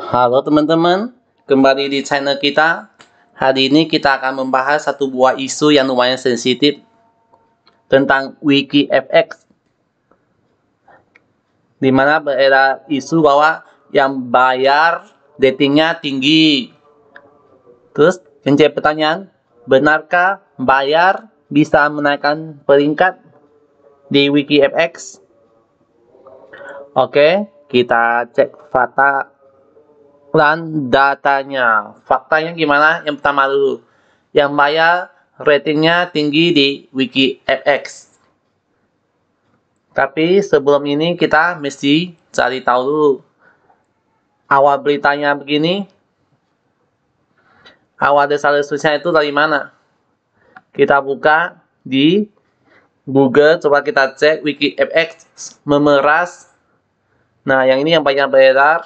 Halo teman-teman, kembali di channel kita. Hari ini kita akan membahas satu buah isu yang lumayan sensitif tentang WikiFX, di mana beredar isu bahwa yang bayar ratingnya tinggi. Terus yang jadi pertanyaan, benarkah bayar bisa menaikkan peringkat di WikiFX? Oke, kita cek fakta dan datanya. Faktanya gimana? Yang pertama dulu, yang bayar ratingnya tinggi di WikiFX. Tapi sebelum ini kita mesti cari tahu dulu. Awal beritanya begini. Awal desas-desusnya itu dari mana? Kita buka di Google, coba kita cek WikiFX memeras. Nah, yang ini yang banyak beredar.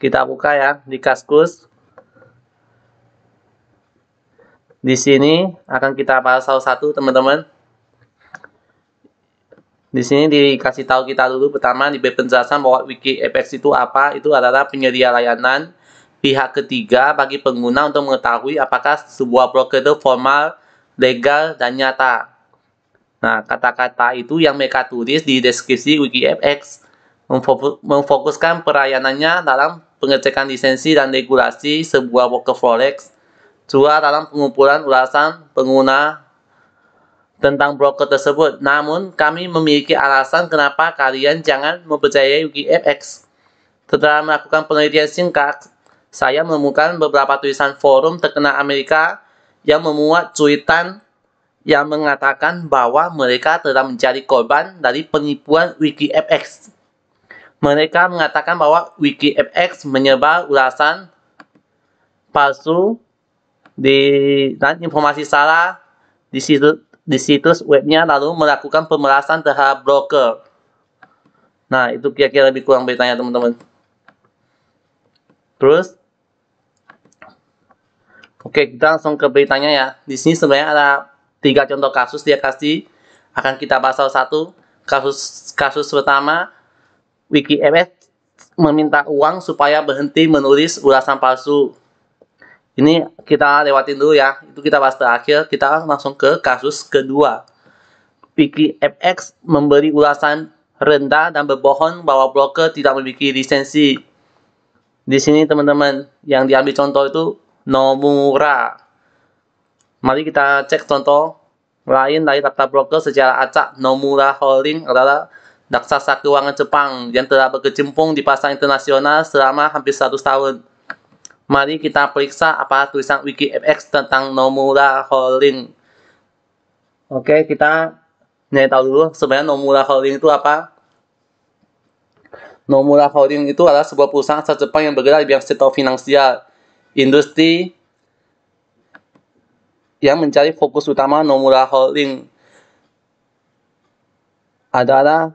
Kita buka ya di Kaskus. Di sini akan kita bahas satu-satu, teman-teman. Di sini dikasih tahu kita dulu, pertama diberi penjelasan bahwa WikiFX itu apa. Itu adalah penyedia layanan pihak ketiga bagi pengguna untuk mengetahui apakah sebuah broker itu formal, legal, dan nyata. Nah, kata-kata itu yang mereka tulis di deskripsi WikiFX memfokuskan pelayanannya dalam pengecekan lisensi dan regulasi sebuah broker forex, juga dalam pengumpulan ulasan pengguna tentang broker tersebut. Namun, kami memiliki alasan kenapa kalian jangan mempercayai WikiFX. Setelah melakukan penelitian singkat, saya menemukan beberapa tulisan forum terkenal Amerika yang memuat cuitan yang mengatakan bahwa mereka telah menjadi korban dari penipuan WikiFX. Mereka mengatakan bahwa WikiFX menyebar ulasan palsu dan informasi salah di situs webnya, lalu melakukan pemerasan terhadap broker. Nah, itu kira-kira lebih kurang beritanya, teman-teman. Terus, oke, kita langsung ke beritanya ya. Di sini sebenarnya ada 3 contoh kasus dia kasih. Akan kita bahas satu-satu. Kasus pertama, WikiFX meminta uang supaya berhenti menulis ulasan palsu. Ini kita lewatin dulu ya. Itu kita bahas terakhir. Kita langsung ke kasus kedua. WikiFX memberi ulasan rendah dan berbohong bahwa broker tidak memiliki lisensi. Di sini teman-teman, yang diambil contoh itu Nomura. Mari kita cek contoh lain dari daftar broker secara acak. Nomura Holding adalah raksasa keuangan Jepang yang telah berkecimpung di pasar internasional selama hampir 100 tahun. Mari kita periksa apa tulisan WikiFX tentang Nomura Holding. Oke, kita nyari tahu dulu sebenarnya Nomura Holding itu apa. Nomura Holding itu adalah sebuah perusahaan asal Jepang yang bergerak di bidang sektor finansial. Industri yang menjadi fokus utama Nomura Holding adalah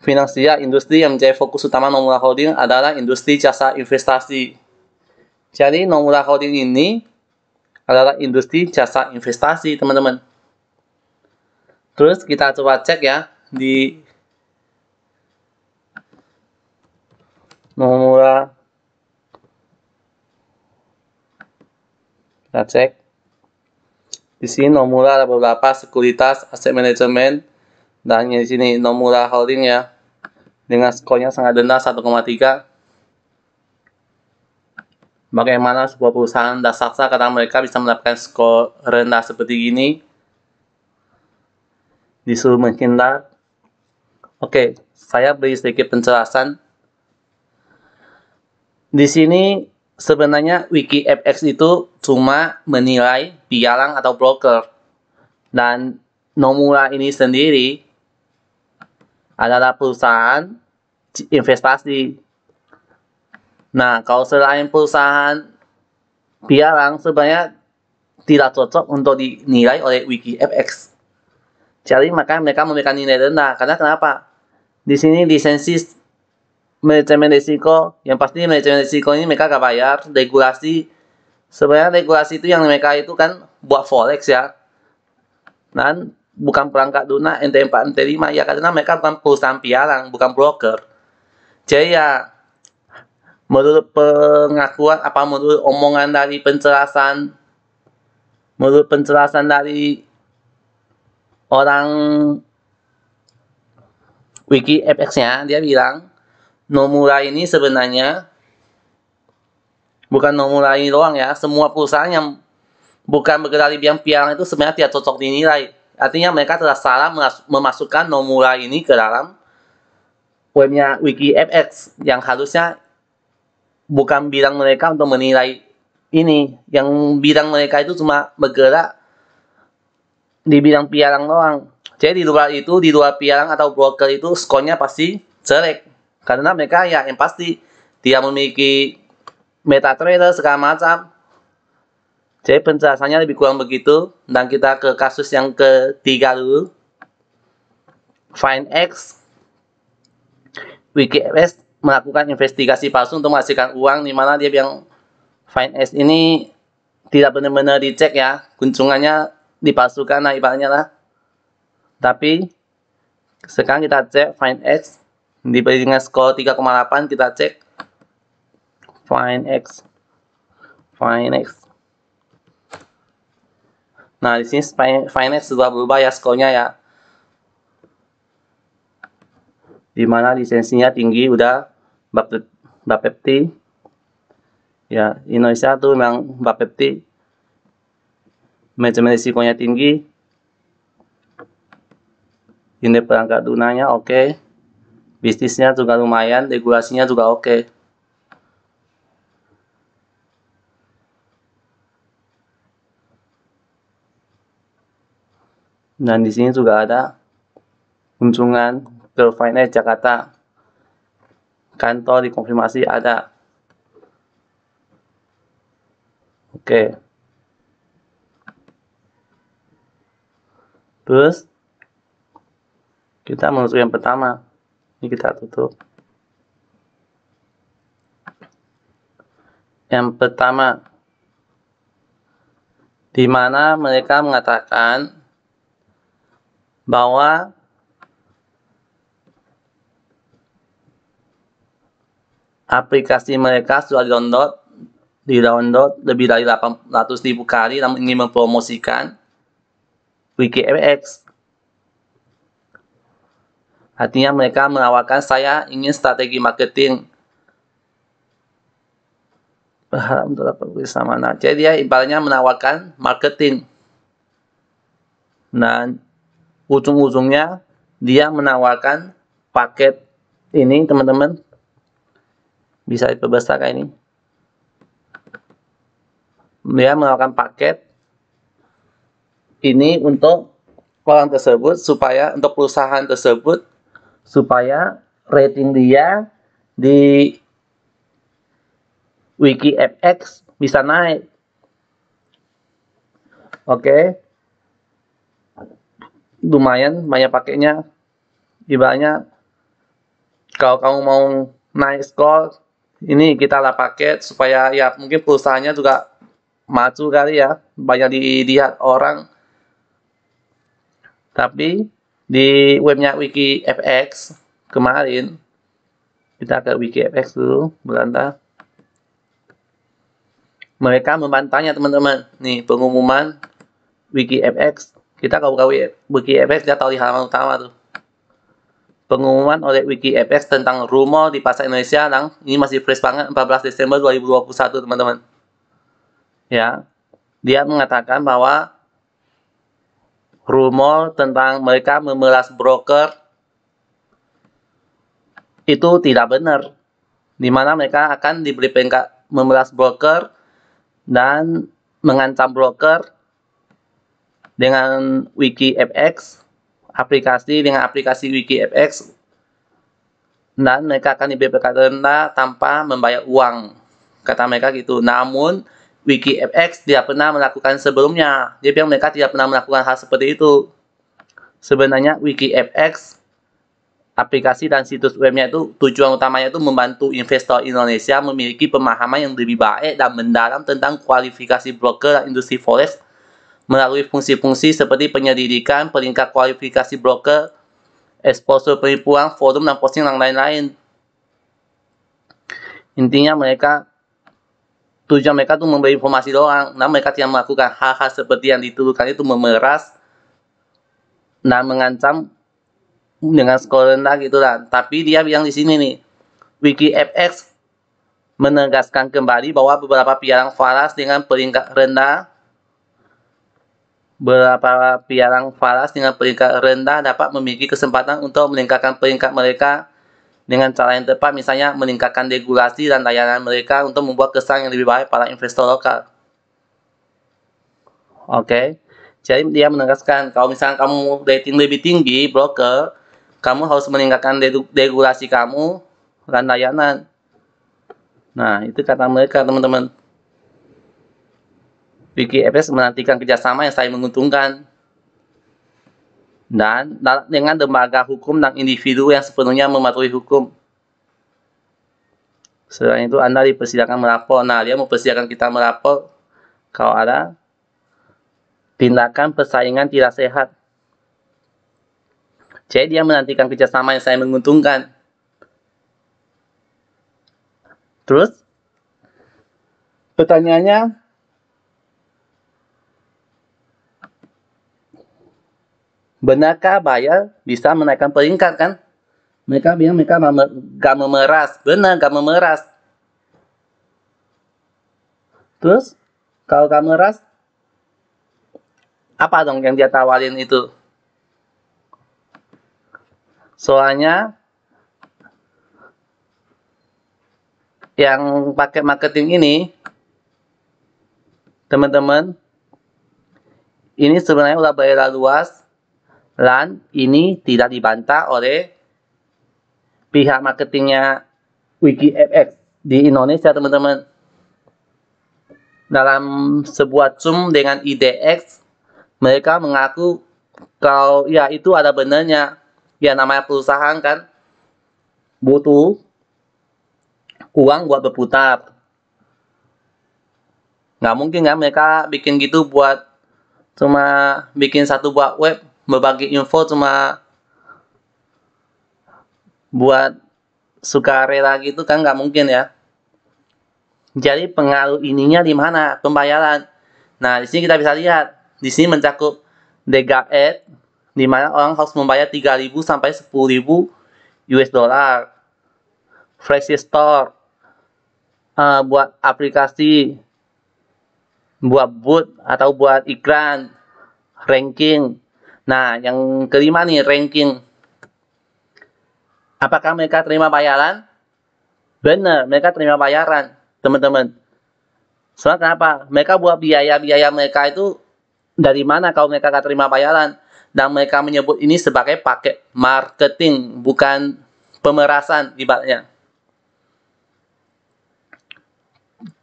finansial. Industri yang menjadi fokus utama Nomura Holding adalah industri jasa investasi. Jadi Nomura Holding ini adalah industri jasa investasi, teman-teman. Terus kita coba cek ya di Nomura. Kita cek. Di sini Nomura ada beberapa sekuritas, aset manajemen, dan di sini Nomura Holding ya, dengan skornya sangat rendah 1,3. Bagaimana sebuah perusahaan raksasa karena mereka bisa mendapatkan skor rendah seperti ini? Disuruh menghindar. Oke, saya beri sedikit penjelasan. Di sini sebenarnya WikiFX itu cuma menilai pialang atau broker. Dan Nomura ini sendiri adalah perusahaan investasi. Nah, kalau selain perusahaan pialang sebenarnya tidak cocok untuk dinilai oleh WikiFX. Jadi maka mereka memberikan nilai rendah. Karena kenapa? Di sini lisensi manajemen risiko, yang pasti manajemen risiko ini mereka gak bayar. Regulasi, sebenarnya regulasi itu yang mereka itu kan buat forex ya. Dan bukan perangkat lunak MT4, MT5 ya, karena mereka bukan perusahaan pialang, bukan broker. Jadi ya menurut pengakuan menurut omongan dari menurut penjelasan dari orang WikiFX-nya, dia bilang Nomura ini sebenarnya bukan Nomura ini doang ya, semua perusahaan yang bukan bergerak di bidang pialang itu sebenarnya tidak cocok dinilai. Artinya mereka telah salah memasukkan Nomura ini ke dalam webnya WikiFX yang harusnya bukan bidang mereka untuk menilai ini. Yang bidang mereka itu cuma bergerak di bidang pialang doang. Jadi di luar pialang atau broker itu skornya pasti jelek. Karena mereka ya yang pasti dia memiliki MetaTrader segala macam. Jadi penjelasannya lebih kurang begitu. Dan kita ke kasus yang ketiga dulu. FineX. WikiFX melakukan investigasi palsu untuk menghasilkan uang, di mana dia bilang FineX ini tidak benar-benar dicek ya, kunjungannya dipalsukan lah ibaratnya lah. Tapi sekarang kita cek FineX diberi dengan skor 3,8, kita cek FineX. Nah, di sini FineX sudah berubah ya skornya ya. Dimana lisensinya tinggi, udah Bapepti. Ya, Indonesia tuh memang Bapepti. Manajemen risikonya tinggi. Unit perangkat lunanya oke. Bisnisnya juga lumayan, regulasinya juga oke. Dan di sini juga ada kunjungan ke FineX Jakarta. Kantor dikonfirmasi ada. Oke. Terus kita masuk yang pertama. Ini kita tutup. Yang pertama, di mana mereka mengatakan bahwa aplikasi mereka sudah di-download lebih dari 800.000 kali dan ingin mempromosikan WikiFX. Artinya mereka menawarkan saya ingin strategi marketing berharap untuk dapat bersama. Jadi dia ibaratnya menawarkan marketing. Dan ujung-ujungnya dia menawarkan paket ini, teman-teman. Bisa diperbesar kayak ini. Dia menawarkan paket ini untuk orang tersebut supaya untuk perusahaan tersebut supaya rating dia di WikiFX bisa naik. Oke. Lumayan banyak pakainya. Ibaratnya kalau kamu mau naik skor, ini kita lah paket supaya ya mungkin perusahaannya juga maju kali ya, banyak dilihat orang. Tapi di webnya WikiFX kemarin, kita ke WikiFX dulu, berantah. Mereka membantahnya teman-teman. Nih pengumuman WikiFX. Kita kalau buka WikiFX dia tahu di halaman utama tuh. Pengumuman oleh WikiFX tentang rumor di pasar Indonesia, dan ini masih fresh banget, 14 Desember 2021 teman-teman. Ya, dia mengatakan bahwa rumor tentang mereka memeras broker itu tidak benar, di mana mereka akan diberi peringkat memeras broker dan mengancam broker dengan WikiFX, dengan aplikasi WikiFX, dan mereka akan diberi peringkat rendah tanpa membayar uang, kata mereka gitu. Namun WikiFX tidak pernah melakukan sebelumnya. Dia bilang mereka tidak pernah melakukan hal seperti itu. Sebenarnya WikiFX, aplikasi dan situs webnya itu tujuan utamanya itu membantu investor Indonesia memiliki pemahaman yang lebih baik dan mendalam tentang kualifikasi broker dan industri forex melalui fungsi-fungsi seperti penyelidikan, peringkat kualifikasi broker, exposure penipuan, forum dan posting dan lain-lain. Intinya tujuan mereka tuh memberi informasi doang. Nah, mereka tidak melakukan hal-hal seperti yang dituduhkan itu memeras dan mengancam dengan skor rendah gitu lah. Tapi dia bilang di sini nih, WikiFX menegaskan kembali bahwa beberapa piarang falas dengan peringkat rendah dapat memiliki kesempatan untuk meningkatkan peringkat mereka dengan cara yang tepat, misalnya meningkatkan regulasi dan layanan mereka untuk membuat kesan yang lebih baik para investor lokal. Oke, jadi dia menegaskan kalau misalnya kamu rating lebih tinggi broker, kamu harus meningkatkan regulasi kamu dan layanan. Nah, itu kata mereka, teman-teman. WikiFX menantikan kerjasama yang saling menguntungkan dan dengan lembaga hukum dan individu yang sepenuhnya mematuhi hukum. Selain itu, Anda dipersilakan melapor. Nah, dia mempersilakan kita melapor kalau ada tindakan persaingan tidak sehat. Jadi dia menantikan kerjasama yang saling menguntungkan. Terus, pertanyaannya, benarkah buyer bisa menaikkan peringkat kan? Mereka bilang mereka gak memeras. Benar, gak memeras. Terus, kalau gak memeras, apa dong yang dia tawarin itu? Soalnya, yang pakai marketing ini, teman-teman, ini sebenarnya udah beredar luas dan ini tidak dibantah oleh pihak marketingnya WikiFX di Indonesia, teman-teman. Dalam sebuah Zoom dengan IDX, mereka mengaku kalau ya itu ada benarnya. Ya namanya perusahaan kan butuh uang buat berputar. Nggak mungkin kan mereka bikin gitu buat cuma bikin satu buat web, berbagi info cuma buat sukarela gitu kan, nggak mungkin ya. Jadi pengaruh ininya di mana? Pembayaran. Nah, di sini kita bisa lihat. Di sini mencakup Dega Ad, di mana orang harus membayar 3.000 sampai 10.000 US dollar. Flexi Store, buat aplikasi, buat booth atau buat iklan, ranking. Nah, yang kelima nih, ranking. Apakah mereka terima bayaran? Benar, mereka terima bayaran, teman-teman. Soalnya kenapa? Mereka buat biaya-biaya mereka itu dari mana kalau mereka nggak terima bayaran? Dan mereka menyebut ini sebagai paket marketing, bukan pemerasan ibaratnya.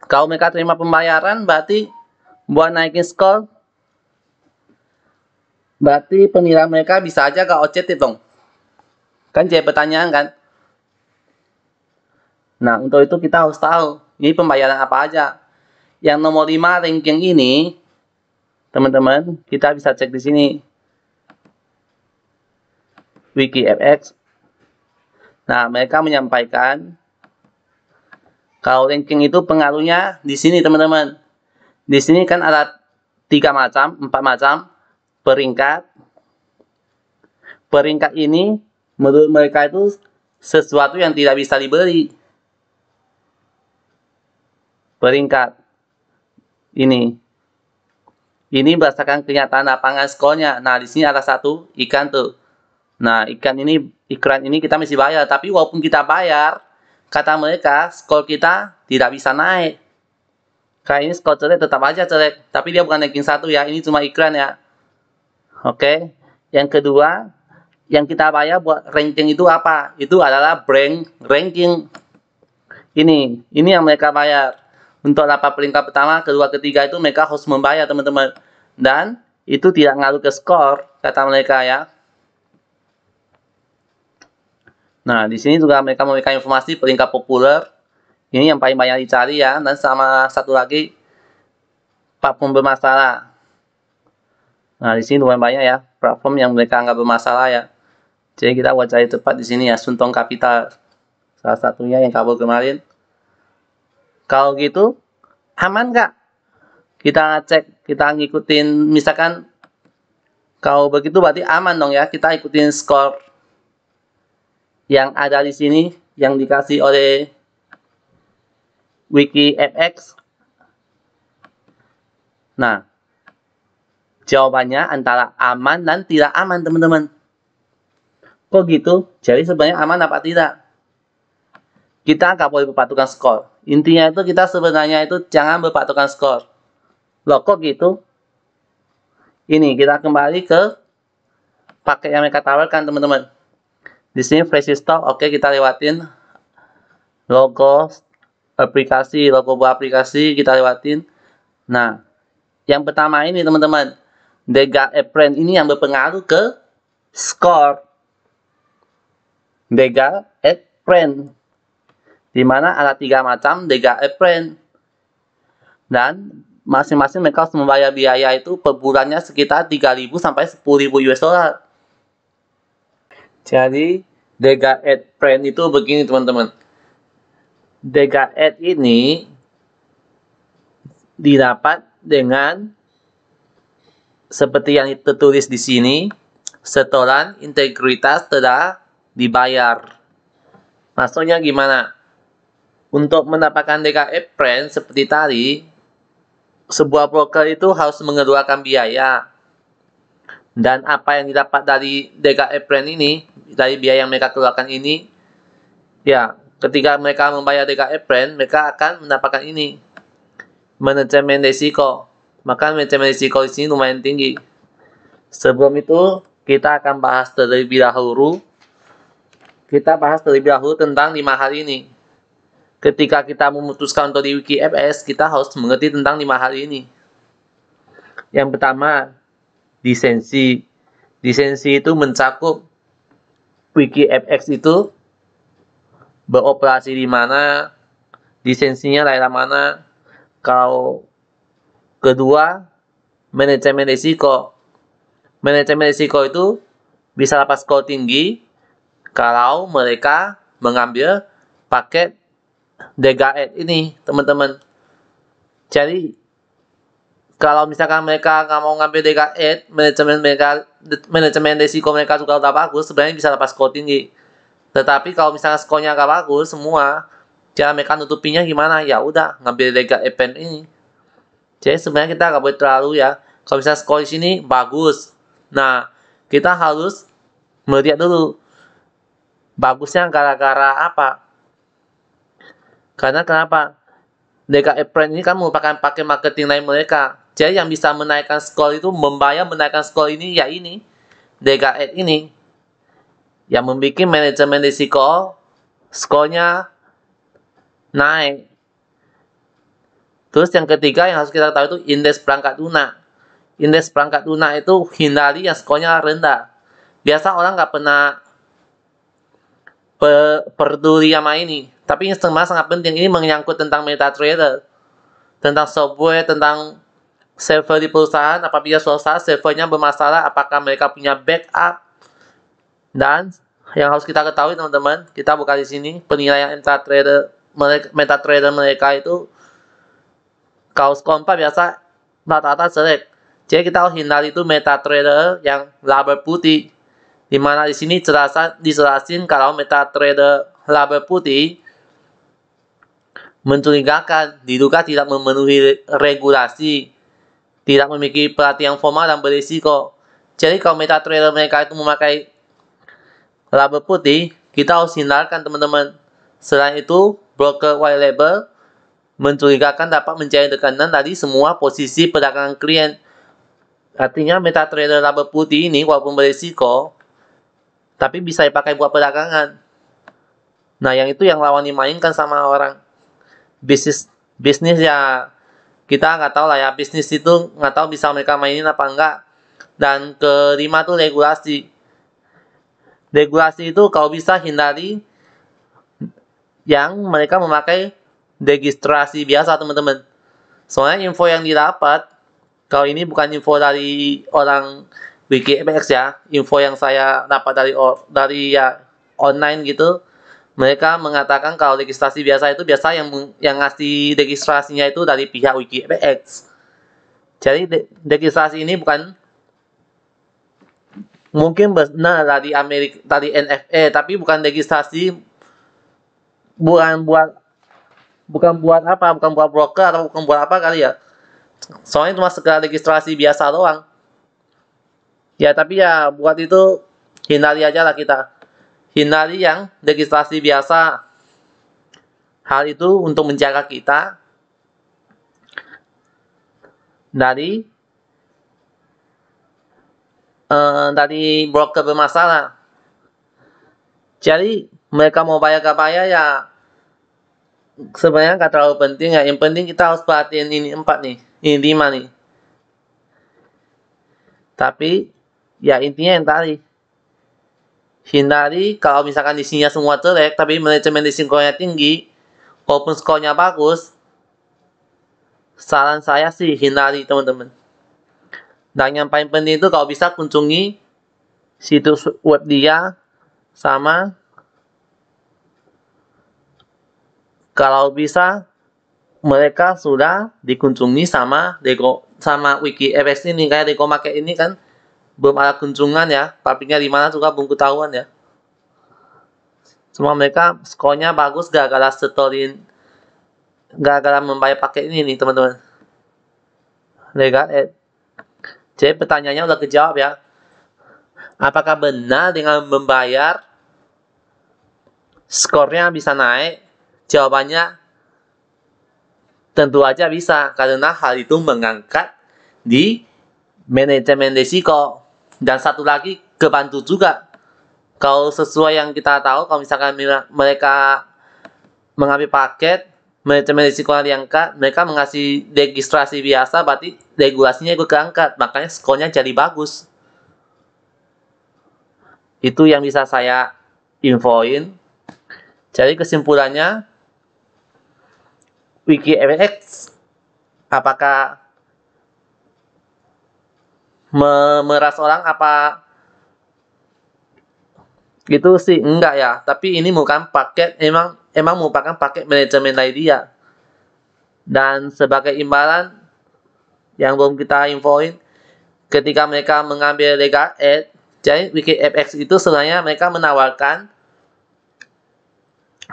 Kalau mereka terima pembayaran, berarti buat naikin skor, berarti penilaian mereka bisa aja gak objektif dong. Kan jadi pertanyaan kan? Nah, untuk itu kita harus tahu, ini pembayaran apa aja. Yang nomor 5 ranking ini, teman-teman, kita bisa cek di sini. WikiFX. Nah, mereka menyampaikan kalau ranking itu pengaruhnya di sini, teman-teman. Di sini kan ada 4 macam peringkat. Peringkat ini menurut mereka itu sesuatu yang tidak bisa dibeli. Peringkat ini berdasarkan kenyataan lapangan skornya. Nah, di sini ada satu ikan tuh. Nah, iklan ini kita mesti bayar. Tapi walaupun kita bayar, kata mereka skor kita tidak bisa naik. Kayak ini skor jelek tetap aja jelek. Tapi dia bukan ranking 1 ya. Ini cuma iklan ya. Oke. Yang kedua, yang kita bayar buat ranking itu apa? Itu adalah brand ranking. Ini yang mereka bayar. Untuk dapat peringkat pertama, kedua, ketiga itu mereka harus membayar, teman-teman. Dan itu tidak ngaruh ke skor, kata mereka ya. Nah, di sini juga mereka memberikan informasi peringkat populer. Ini yang paling banyak dicari ya. Dan sama satu lagi, platform bermasalah. Nah, di sini lumayan banyak ya platform yang mereka anggap bermasalah ya. Jadi kita buat cari tepat di sini ya, Suntong Capital. Salah satunya yang kabur kemarin. Kalau gitu, aman nggak? Kita cek, kita ngikutin, misalkan kalau begitu berarti aman dong ya, kita ikutin skor yang ada di sini, yang dikasih oleh WikiFX. Nah, jawabannya antara aman dan tidak aman, teman-teman. Kok gitu? Jadi sebenarnya aman apa tidak? Kita nggak boleh berpatokan skor. Intinya itu kita sebenarnya itu jangan berpatokan skor. Loh, kok gitu? Ini kita kembali ke paket yang mereka tawarkan, teman-teman. Di sini flash stock, oke, kita lewatin. Logo aplikasi, logo buah aplikasi kita lewatin. Nah, yang pertama ini, teman-teman, Dega Apprend ini yang berpengaruh ke skor. Dega Apprend, di mana ada 3 macam Dega Apprend, dan masing-masing mereka harus membayar biaya itu per bulannya sekitar 3.000 sampai 10.000 US dollar. Jadi Dega Apprend itu begini, teman-teman. Dega Ad ini didapat dengan seperti yang tertulis di sini, setoran integritas telah dibayar. Maksudnya gimana? Untuk mendapatkan Dega Apprend seperti tadi, sebuah broker itu harus mengeluarkan biaya. Dan apa yang didapat dari Dega Apprend ini, dari biaya yang mereka keluarkan ini, ya, ketika mereka membayar Dega Apprend, mereka akan mendapatkan ini, manajemen risiko. Maka manajemen risiko di sini lumayan tinggi. Sebelum itu, kita akan bahas terlebih dahulu. Kita bahas terlebih dahulu tentang 5 hal ini. Ketika kita memutuskan untuk di WikiFX, kita harus mengerti tentang 5 hal ini. Yang pertama, lisensi. Lisensi itu mencakup WikiFX itu beroperasi di mana, lisensinya daerah mana. Kalau kedua, manajemen risiko. Manajemen risiko itu bisa dapat skor tinggi kalau mereka mengambil paket Dega Ad ini, teman-teman. Jadi kalau misalkan mereka nggak mau ngambil Dega Ad, manajemen risiko mereka juga udah bagus, sebenarnya bisa dapat skor tinggi. Tetapi kalau misalnya skornya nggak bagus semua, cara mereka nutupinya gimana? Ya udah, ngambil Dega Apprend ini. Jadi sebenarnya kita nggak boleh terlalu ya. Kalau misalnya skor di sini bagus, nah kita harus melihat dulu bagusnya gara-gara apa? Karena kenapa? Dega Apprend ini kan merupakan paket marketing lain mereka. Jadi yang bisa menaikkan skor itu, membayar menaikkan skor ini, ya ini, Dega Ad ini. Yang membuat manajemen risiko skornya naik. Terus yang ketiga yang harus kita tahu itu indeks perangkat lunak. Indeks perangkat lunak itu hindari yang skornya rendah. Biasa orang nggak pernah peduli sama ini. Tapi ini sangat penting. Ini menyangkut tentang MetaTrader, tentang software, tentang server di perusahaan. Apabila suatu saat servernya bermasalah, apakah mereka punya backup? Dan yang harus kita ketahui, teman-teman, kita buka di sini penilaian MetaTrader mereka itu, kalau skor 4 biasa rata-rata jelek. Jadi kita harus hindari itu MetaTrader yang label putih. Dimana di sini dijelasin kalau MetaTrader label putih mencurigakan, diduga tidak memenuhi regulasi, tidak memiliki pelatihan formal dan berisiko. Jadi kalau MetaTrader mereka itu memakai label putih, kita harus hindarkan, teman-teman. Selain itu, broker white label mencurigakan dapat mencari tekanan dari semua posisi perdagangan klien. Artinya MetaTrader label putih ini walaupun berisiko, tapi bisa dipakai buat perdagangan. Nah, yang itu yang lawan dimainkan sama orang. Bisnis ya, kita nggak tahu lah ya, bisnis itu nggak tahu bisa mereka mainin apa enggak. Dan kelima tuh regulasi. Regulasi itu kalau bisa hindari yang mereka memakai registrasi biasa, teman-teman. Soalnya info yang didapat, kalau ini bukan info dari orang WikiFX ya, info yang saya dapat dari ya online gitu, Mereka mengatakan kalau registrasi biasa itu biasa yang ngasih registrasinya itu dari pihak WikiEPX. Jadi registrasi ini bukan mungkin benar dari Amerika, dari NFA, tapi bukan registrasi, bukan buat apa, bukan buat broker atau bukan buat apa kali ya. Soalnya cuma sekedar registrasi biasa doang. Ya tapi ya buat itu hindari aja lah kita. Hindari yang registrasi biasa. Hal itu untuk menjaga kita dari broker bermasalah. Jadi mereka mau bayar gak bayar ya sebenarnya nggak terlalu penting ya. Yang penting kita harus perhatiin ini 4 nih, ini 5 nih. Tapi ya intinya yang tadi, hindari kalau misalkan isinya semua jelek tapi manajemen risikonya tinggi, walaupun skornya bagus, saran saya sih hindari teman-teman. Dan yang paling penting itu kalau bisa kunjungi situs web dia, sama kalau bisa mereka sudah dikunjungi sama WikiEPX ini. Kayak Deko Market ini kan belum ada kunjungan ya, pabriknya di mana juga belum ketahuan ya. Semua mereka skornya bagus gara-gara setorin, gara-gara membayar paket ini nih teman-teman. Jadi pertanyaannya udah kejawab ya. Apakah benar dengan membayar skornya bisa naik? Jawabannya tentu aja bisa, karena hal itu mengangkat di manajemen risiko. Dan satu lagi, kebantu juga. Kalau sesuai yang kita tahu, kalau misalkan mereka mengambil paket, manajemen risiko diangkat, mereka mengasih registrasi biasa, berarti regulasinya ikut keangkat, makanya skornya jadi bagus. Itu yang bisa saya infoin. Jadi kesimpulannya, WikiEPX apakah memeras orang apa? Gitu sih enggak ya, tapi ini bukan paket, emang merupakan paket manajemen dari dia. Dan sebagai imbalan yang belum kita infoin, ketika mereka mengambil legal aid, jadi WikiEPX itu sebenarnya mereka menawarkan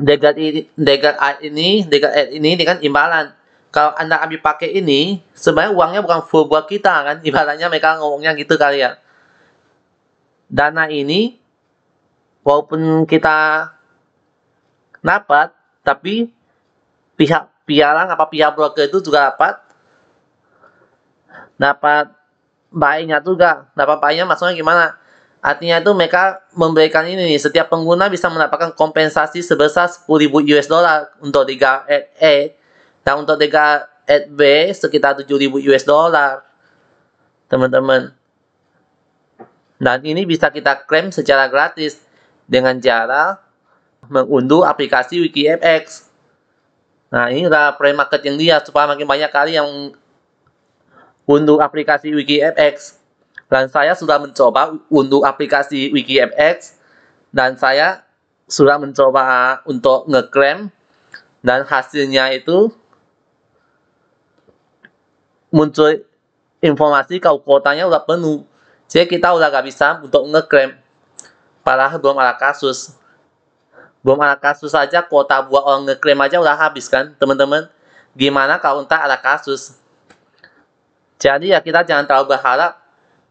legal aid ini dengan imbalan. Kalau Anda ambil pakai ini, sebenarnya uangnya bukan full buat kita kan, ibaratnya mereka ngomongnya gitu kali ya. Dana ini walaupun kita dapat, tapi pihak pialang apa pihak broker itu juga dapat baiknya juga. Dapat baiknya maksudnya gimana? Artinya itu mereka memberikan ini nih, setiap pengguna bisa mendapatkan kompensasi sebesar 10.000 US dollar untuk legal aid A, dan untuk legal aid B sekitar 7.000 US dollar, teman-teman. Dan ini bisa kita klaim secara gratis dengan cara mengunduh aplikasi WikiEPX. Nah, ini udah pre-marketing dia supaya makin banyak kali yang unduh aplikasi WikiEPX. Dan saya sudah mencoba unduh aplikasi WikiEPX, dan saya sudah mencoba untuk ngeklaim, dan hasilnya itu muncul informasi kalau kuotanya udah penuh. Jadi kita udah gak bisa untuk ngeklaim, padahal belum ada kasus. Belum ada kasus saja, kuota buat orang ngeklaim aja udah habis kan teman-teman. Gimana kalau entar ada kasus? Jadi ya kita jangan terlalu berharap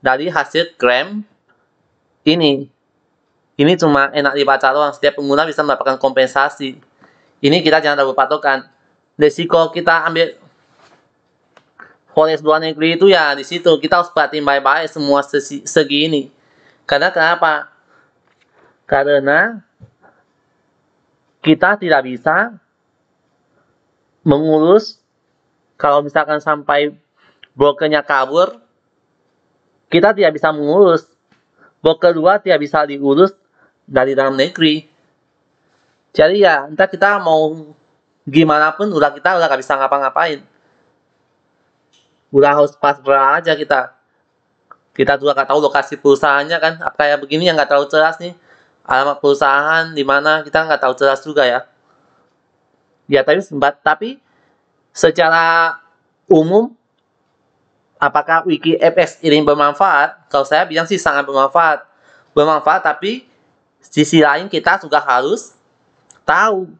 dari hasil klaim ini. Ini cuma enak dibaca doang, setiap pengguna bisa mendapatkan kompensasi. Ini kita jangan terlalu patokan. Risiko kita ambil forex luar negeri itu ya di situ kita harus perhatiin baik-baik semua segi ini. Karena kenapa? Karena kita tidak bisa mengurus kalau misalkan sampai brokernya kabur, kita tidak bisa mengurus. Broker luar tidak bisa diurus dari dalam negeri. Jadi ya, entah kita mau gimana pun, kita udah gak bisa ngapa-ngapain. Udah harus pasrah aja kita. Kita juga gak tahu lokasi perusahaannya kan. Kayak begini yang gak terlalu jelas nih. alamat perusahaan di mana kita nggak tahu jelas juga ya. Ya, tapi secara umum, apakah WikiFX ini bermanfaat? Kalau saya bilang sih sangat bermanfaat. Bermanfaat, tapi sisi lain kita juga harus tahu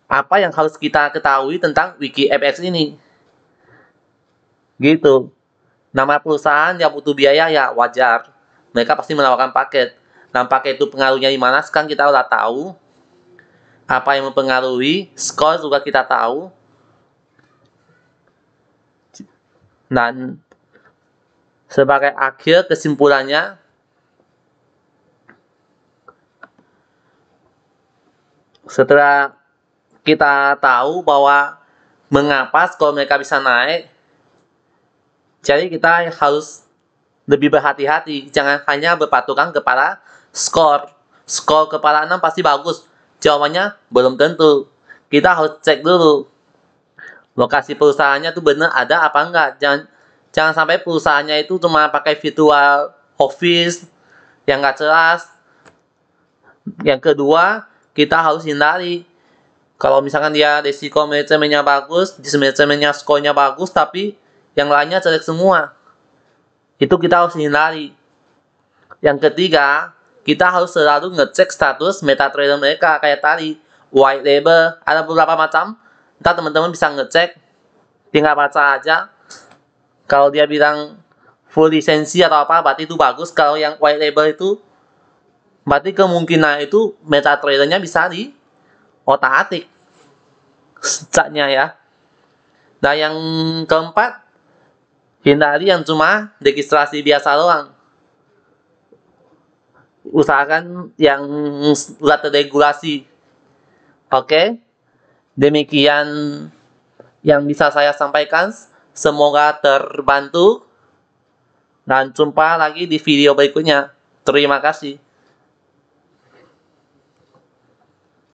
apa yang harus kita ketahui tentang WikiFX ini. Gitu. Nama perusahaan yang butuh biaya ya wajar. Mereka pasti menawarkan paket. Dan paket itu pengaruhnya di mana? Sekarang kita udah tahu. Apa yang mempengaruhi, skor juga kita tahu. Dan sebagai akhir kesimpulannya, setelah kita tahu bahwa mengapa skor mereka bisa naik, jadi kita harus lebih berhati-hati. Jangan hanya berpatokan kepada skor. Skor kepala 6 pasti bagus. Jawabannya belum tentu. Kita harus cek dulu lokasi perusahaannya tuh bener ada apa enggak. Jangan sampai perusahaannya itu cuma pakai virtual office yang nggak jelas. Yang kedua, kita harus hindari kalau misalkan dia risiko manajemennya bagus, manajemennya skornya bagus, tapi yang lainnya jelek semua. Itu kita harus hindari. Yang ketiga, kita harus selalu ngecek status MetaTrader mereka. Kayak tadi, white label, ada beberapa macam. Ntar teman-teman bisa ngecek, tinggal baca aja. Kalau dia bilang full lisensi atau apa, berarti itu bagus. Kalau yang white label itu, berarti kemungkinan itu MetaTrader-nya bisa di otak-atik catnya ya. Nah, yang keempat, hindari yang cuma registrasi biasa doang. Usahakan yang sudah terregulasi. Oke? Demikian yang bisa saya sampaikan. Semoga terbantu. Dan jumpa lagi di video berikutnya. Terima kasih.